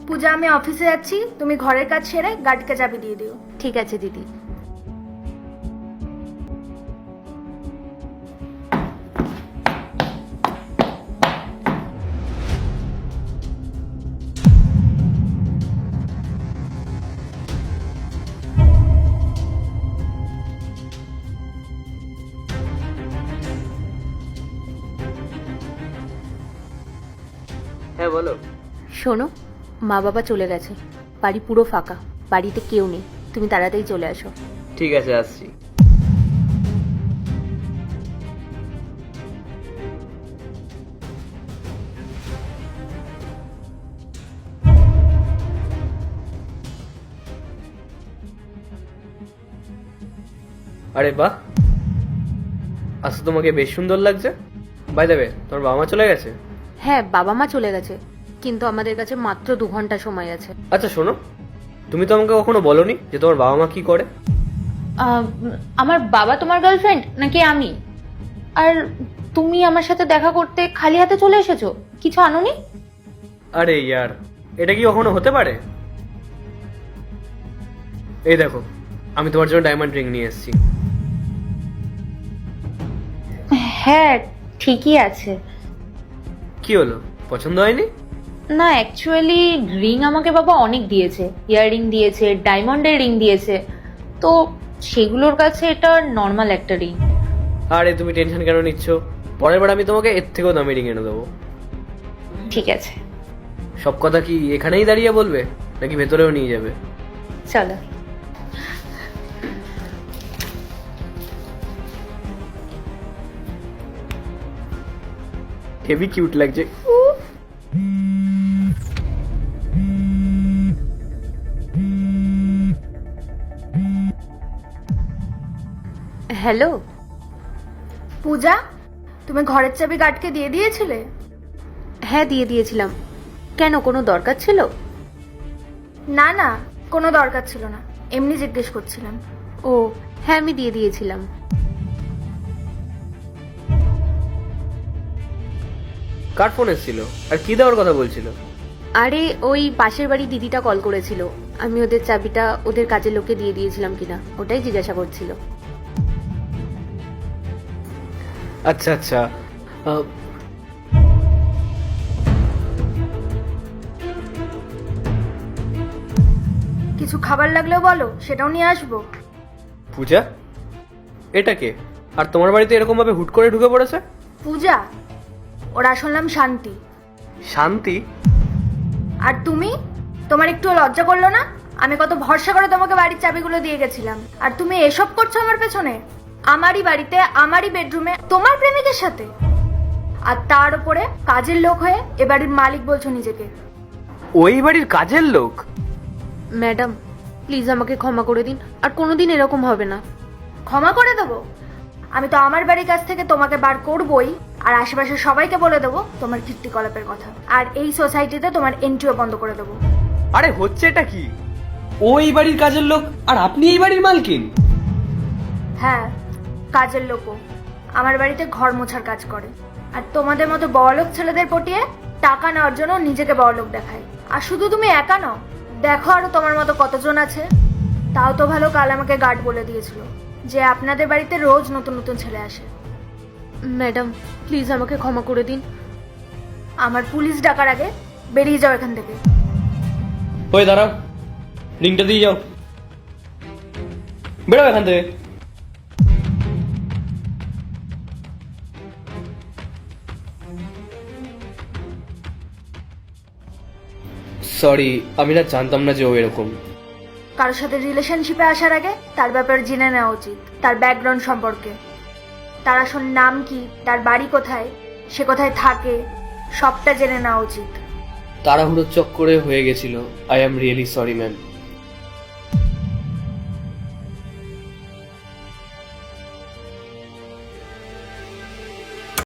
পূজা, আমি অফিসে যাচ্ছি, তুমি ঘরের কাজ সেরে গাড়িকে চাবি দিয়ে দিও। ঠিক আছে দিদি। হ্যাঁ বলো। শোনো, মা বাবা চলে গেছে, বাড়ি পুরো ফাঁকা, বাড়িতে কেউ নেই, তুমি তাড়াতাড়ি চলে আসো। ঠিক আছে, আসছি। আরে বাহ, আজ তো তোমাকে বেশ সুন্দর লাগছে। বাই দ্য ওয়ে, তোমার বাবা মা চলে গেছে? হ্যাঁ, বাবা মা চলে গেছে, কিন্তু আমাদের কাছে মাত্র 2 ঘন্টা সময় আছে। আচ্ছা শোনো, তুমি তো আমাকে কখনো বলোনি যে তোমার বাবা মা কি করে। আমার বাবা তোমার গার্লফ্রেন্ড নাকি আমি? আর তুমি আমার সাথে দেখা করতে খালি হাতে চলে এসেছো, কিছু আনোনি? আরে ইয়ার, এটা কি কখনো হতে পারে? এই দেখো, আমি তোমার জন্য ডায়মন্ড রিং নিয়ে এসেছি। হ্যাঁ ঠিকই আছে। কি হলো, পছন্দ হয়নি? না, অ্যাকচুয়ালি রিং আমাকে বাবা অনেক দিয়েছে, ইয়াররিং দিয়েছে, ডায়মন্ডের রিং দিয়েছে, তো সেগুলোর কাছে এটা নর্মাল একটা রিং। আরে তুমি টেনশন কেন নিচ্ছ? পরের বার আমি তোমাকে এর থেকেও দামি রিং এনে দেবো। ঠিক আছে, সব কথা কি এখানেই দাঁড়িয়ে বলবে, নাকি ভেতরেও নিয়ে যাবে? চলো। হেভি কিউট লাগছে। হ্যালো। পূজা, তুমি ঘরের চাবি গার্ডকে দিয়ে দিয়েছিলে? হ্যাঁ দিয়ে দিয়েছিলাম, কেন কোনো দরকার ছিল? না না, কোনো দরকার ছিল না, এমনি জিজ্ঞেস করছিলাম। ও হ্যাঁ, আমি দিয়ে দিয়েছিলাম। কার ফোন এসেছিল আর কি দেওয়ার কথা বলছিল? আরে ওই পাশের বাড়ি দিদিটা কল করেছিল, আমি ওদের চাবিটা ওদের কাজের লোককে দিয়ে দিয়েছিলাম কিনা ওটাই জিজ্ঞাসা করছিল। আচ্ছা আচ্ছা। কিছু খাবার লাগলেও বলো, সেটাও নিয়ে আসবো। পূজা, এটা কে? আর তোমার বাড়িতে এরকম ভাবে হুট করে ঢুকে পড়েছে? পূজা, ওর আসল নাম শান্তি। শান্তি? আর তুমি, তোমার একটু লজ্জা করলো না? আমি কত ভরসা করে তোমাকে বাড়ির চাবিগুলো দিয়ে গেছিলাম, আর তুমি এসব করছো আমার পেছনে, আমারই বাড়িতে, আমারই বেডরুমে, তোমার প্রেমিকের সাথে। আর তার উপরে কাজের লোক হয়ে এ বাড়ির মালিক বলছো নিজেকে। ওই বাড়ির কাজের লোক? ম্যাডাম প্লিজ আমাকে ক্ষমা করে দিন, আর কোনোদিন এরকম হবে না। ক্ষমা করে দেবো? আমি তো আমার বাড়ির কাছ থেকে তোমাকে বার করবই, আর আশেপাশে সবাইকে বলে দেবো তোমার কীর্তিকলাপের কথা, আর এই সোসাইটিতে তোমার এন্ট্রিও বন্ধ করে দেবো। আরে হচ্ছে এটা কি? ওই বাড়ির কাজের লোক আর আপনি এই বাড়ির মালকিন? হ্যাঁ, কাজের লোকও আমার বাড়িতে ঘর মোছার কাজ করে, আর তোমাদের মতো বড়লোক ছেলেদের পটিয়ে টাকা নেওয়ার জন্য নিজেকে বড়লোক দেখায়। আর শুধু তুমি একা নও, দেখো আরো তোমার মতো কতজন আছে। তাও তো ভালো, কাল আমাকে গার্ড বলে দিয়েছিল যে আপনাদের বাড়িতে রোজ নতুন নতুন ছেলে আসে। ম্যাডাম প্লিজ আমাকে ক্ষমা করে দিন। আমার পুলিশ ডাকার আগে বেরিয়ে যাও এখান থেকে। ওই দাঁড়াও, রিংটা দিয়ে যাও, বেরো এখান থেকে। সরি, আমি না জানতাম না যে ও এরকম। কারোর সাথে রিলেশনশিপে আসার আগে তার ব্যাপারে জেনে নেওয়া উচিত, তার ব্যাকগ্রাউন্ড সম্পর্কে, তার আসল নাম কি, তার বাড়ি কোথায়, সে কোথায় থাকে, সবটা জেনে নেওয়া উচিত। তাড়াহুড়োর চক্করে হয়ে গেছিল। I am really sorry ma'am.